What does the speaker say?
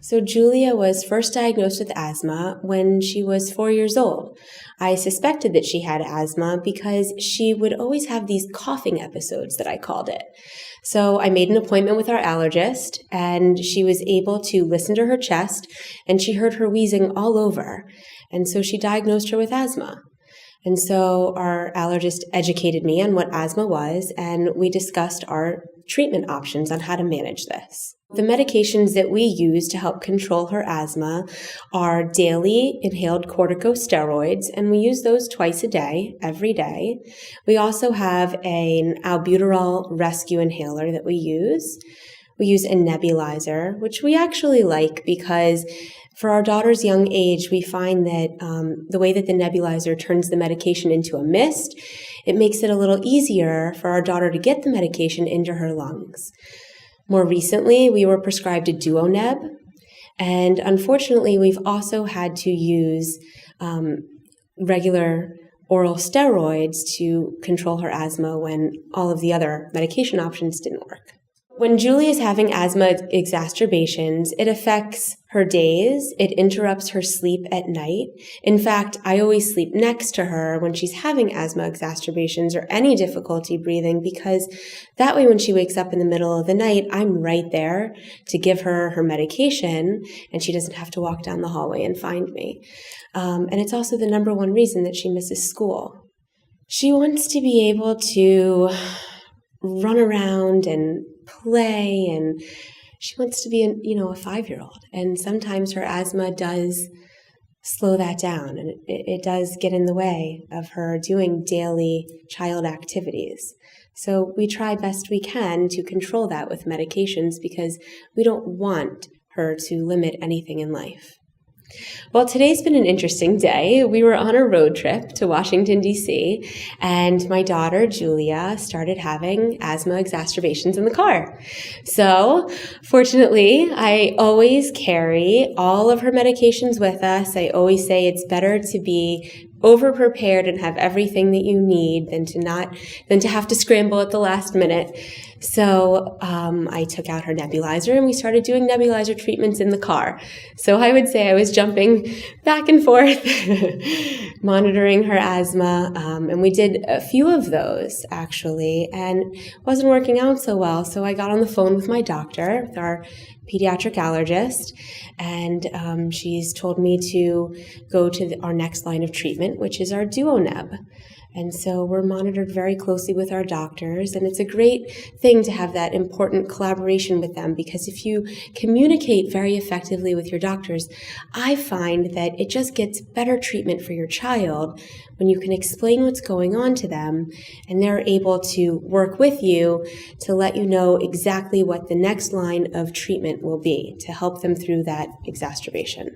So Julia was first diagnosed with asthma when she was 4 years old. I suspected that she had asthma because she would always have these coughing episodes that I called it. So I made an appointment with our allergist, and she was able to listen to her chest, and she heard her wheezing all over. And so she diagnosed her with asthma. And so our allergist educated me on what asthma was, and we discussed our treatment options on how to manage this. The medications that we use to help control her asthma are daily inhaled corticosteroids, and we use those twice a day, every day. We also have an albuterol rescue inhaler that we use. We use a nebulizer, which we actually like because for our daughter's young age, we find that the way that the nebulizer turns the medication into a mist, it makes it a little easier for our daughter to get the medication into her lungs. More recently, we were prescribed a DuoNeb, and unfortunately, we've also had to use regular oral steroids to control her asthma when all of the other medication options didn't work. When Julie is having asthma exacerbations, it affects her days. It interrupts her sleep at night. In fact, I always sleep next to her when she's having asthma exacerbations or any difficulty breathing, because that way when she wakes up in the middle of the night, I'm right there to give her her medication, and she doesn't have to walk down the hallway and find me. And it's also the number one reason that she misses school. She wants to be able to run around and play, and she wants to be a 5-year-old. And sometimes her asthma does slow that down, and it does get in the way of her doing daily child activities. So we try best we can to control that with medications because we don't want her to limit anything in life. Well, today's been an interesting day. We were on a road trip to Washington, D.C., and my daughter, Julia, started having asthma exacerbations in the car. So, fortunately, I always carry all of her medications with us. I always say it's better to be over-prepared and have everything that you need than to have to scramble at the last minute. So I took out her nebulizer, and we started doing nebulizer treatments in the car. So I would say I was jumping back and forth, monitoring her asthma, and we did a few of those, actually, and it wasn't working out so well. So I got on the phone with my doctor, with our pediatric allergist, and she's told me to go to our next line of treatment, which is our DuoNeb. And so we're monitored very closely with our doctors, and it's a great thing to have that important collaboration with them, because if you communicate very effectively with your doctors, I find that it just gets better treatment for your child when you can explain what's going on to them, and they're able to work with you to let you know exactly what the next line of treatment will be to help them through that exacerbation.